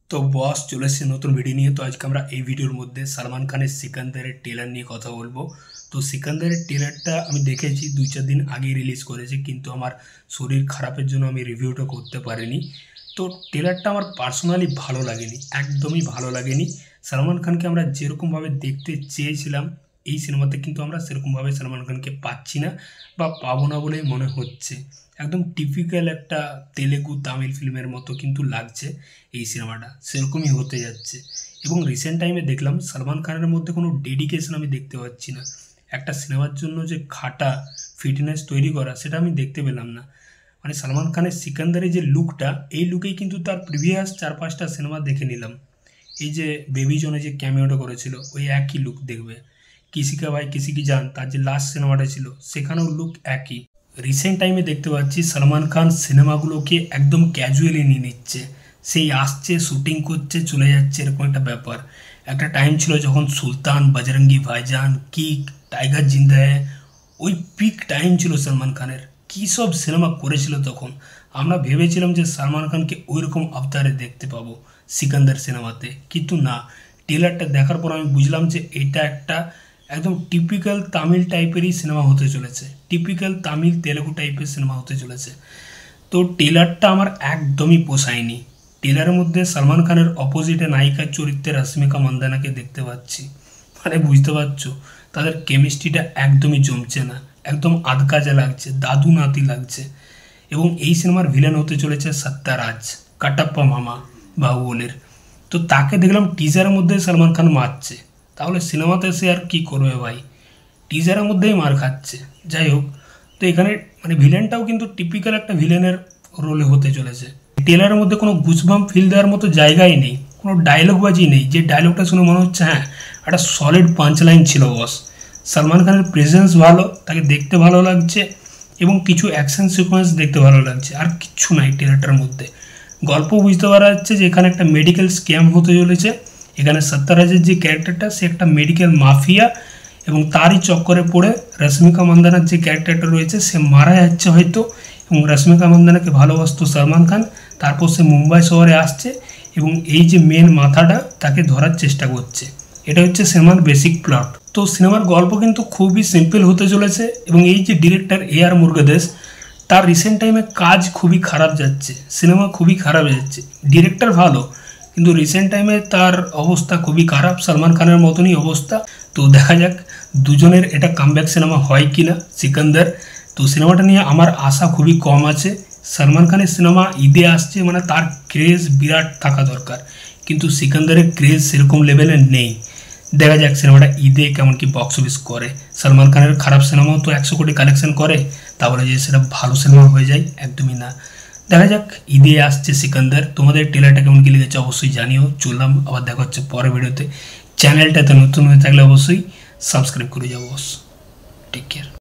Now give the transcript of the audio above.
তো বস চলে এসেছে নতুন ভিডিও নিয়ে। তো আজকে আমরা এই ভিডিওর মধ্যে সালমান খানের সিকান্দারের ট্রেলার নিয়ে কথা বলবো। তো সিকান্দারের ট্রেলারটা আমি দেখেছি 2-4 দিন আগেই রিলিজ করেছে, কিন্তু আমার শরীর খারাপের জন্য আমি রিভিউটা করতে পারিনি। তো ট্রেলারটা আমার পার্সোনালি ভালো লাগেনি, একদমই ভালো লাগেনি। সালমান খানকে আমরা যেরকমভাবে দেখতে চেয়েছিলাম এই সিনেমাতে, কিন্তু আমরা সেরকমভাবে সালমান খানকে পাচ্ছি না বা পাবো না বলেই মনে হচ্ছে। একদম টিপিক্যাল একটা তেলেগু তামিল ফিল্মের মতো কিন্তু লাগছে এই সিনেমাটা, সেরকমই হতে যাচ্ছে। এবং রিসেন্ট টাইমে দেখলাম সালমান খানের মধ্যে কোনো ডেডিকেশন আমি দেখতে পাচ্ছি না। একটা সিনেমার জন্য যে খাটা ফিটনেস তৈরি করা, সেটা আমি দেখতে পেলাম না। মানে সালমান খানের সিকান্দারের যে লুকটা, এই লুকেই কিন্তু তার প্রিভিয়াস 4-5টা সিনেমা দেখে নিলাম। এই যে বেবি জোনে যে ক্যামিওটা করেছিল, ওই একই লুক দেখবে। কিসি কা ভাই কিসি কি জান, তার যে লাস্ট সিনেমাটা ছিল, সেখানেও লুক একই। রিসেন্ট টাইমে দেখতে পাচ্ছি সালমান খান সিনেমাগুলোকে একদম ক্যাজুয়ালি নিয়ে নিচ্ছে। সেই আসছে, শুটিং করছে, চলে যাচ্ছে, এরকম একটা ব্যাপার। একটা টাইম ছিল যখন সুলতান, বজরঙ্গি ভাইজান, কিক, টাইগার জিন্দা হ্যায়, ওই পিক টাইম ছিল সালমান খানের। কী সব সিনেমা করেছিল তখন। আমরা ভেবেছিলাম যে সালমান খানকে ওই রকম অবতারে দেখতে পাবো সিকান্দার সিনেমাতে, কিন্তু না। ট্রেলারটা দেখার পর আমি বুঝলাম যে এটা একটা একদম টিপিক্যাল তামিল টাইপেরই সিনেমা হতে চলেছে, টিপিক্যাল তামিল তেলেগু টাইপের সিনেমা হতে চলেছে। তো ট্রেলারটা আমার একদমই পোষায়নি। ট্রেলারের মধ্যে সালমান খানের অপোজিটে নায়িকার চরিত্রে রশ্মিকা মান্দানাকে দেখতে পাচ্ছি। মানে বুঝতে পারছো, তাদের কেমিস্ট্রিটা একদমই জমছে না, একদম আধকাজা লাগছে, দাদু নাতি লাগছে। এবং এই সিনেমার ভিলেন হতে চলেছে সত্যারাজ, কাটাপ্পা মামা বাহুবলীর। তো তাকে দেখলাম টিজারের মধ্যে সালমান খান মারছে, তাহলে সিনেমাতে সে আর কী করবে ভাই? টিজারের মধ্যেই মার খাচ্ছে। যাই হোক, তো এখানে মানে ভিলেনটাও কিন্তু টিপিক্যাল একটা ভিলেনের রোলে হতে চলেছে। ট্রেলারের মধ্যে কোনো গুজবাম্প ফিল দেওয়ার মতো জায়গাই নেই, কোনো ডায়লগবাজি নেই যে ডায়লগটা শুনে মনে হচ্ছে হ্যাঁ একটা সলিড পাঞ্চ লাইন ছিল বস। সালমান খানের প্রেজেন্স ভালো, তাকে দেখতে ভালো লাগছে, এবং কিছু অ্যাকশন সিকোয়েন্স দেখতে ভালো লাগছে। আর কিচ্ছু নাই ট্রেলারটার মধ্যে। গল্প বুঝতে পারা যাচ্ছে যে এখানে একটা মেডিকেল স্ক্যাম হতে চলেছে। এখানে সত্যারাজের যে ক্যারেক্টারটা, সে একটা মেডিকেল মাফিয়া, এবং তারই চক্করে পড়ে রশ্মিকা মান্দানার যে ক্যারেক্টারটা রয়েছে সে মারা যাচ্ছে হয়তো। এবং রশ্মিকা মান্দানাকে ভালোবাসতো সালমান খান, তারপর সে মুম্বাই শহরে আসছে এবং এই যে মেন মাথাটা তাকে ধরার চেষ্টা করছে। এটা হচ্ছে সিনেমার বেসিক প্লট। তো সিনেমার গল্প কিন্তু খুবই সিম্পল হতে চলেছে। এবং এই যে ডিরেক্টর AR মুরুগাদাস, তার রিসেন্ট টাইমে কাজ খুবই খারাপ যাচ্ছে, সিনেমা খুবই খারাপ যাচ্ছে। ডিরেক্টর ভালো, কিন্তু রিসেন্ট টাইমে তার অবস্থা খুবই খারাপ, সালমান খানের মতনই অবস্থা। তো দেখা যাক দুজনের এটা কামব্যাক সিনেমা হয় কি না সিকান্দার। তো সিনেমাটা নিয়ে আমার আশা খুবই কম আছে। সালমান খানের সিনেমা ঈদে আসছে, মানে তার ক্রেজ বিরাট থাকা দরকার, কিন্তু সিকান্দারের ক্রেজ সেরকম লেভেলে নেই। দেখা যাক সিনেমাটা ঈদে কেমন কি বক্স অফিস করে। সালমান খানের খারাপ সিনেমাও তো 100 কোটি কালেকশন করে, তাহলে যে সেটা ভালো সিনেমা হয়ে যায়, একদমই না। দেখা যাক, ঈদে আসছে সিকান্দার। তোমাদের ট্রেলারটা কেমন কি লেগেছে অবশ্যই জানিও। চললাম, আবার দেখা হচ্ছে পরের ভিডিওতে। চ্যানেলটাতে নতুন হয়ে থাকলে অবশ্যই সাবস্ক্রাইব করে যাবো। Take care.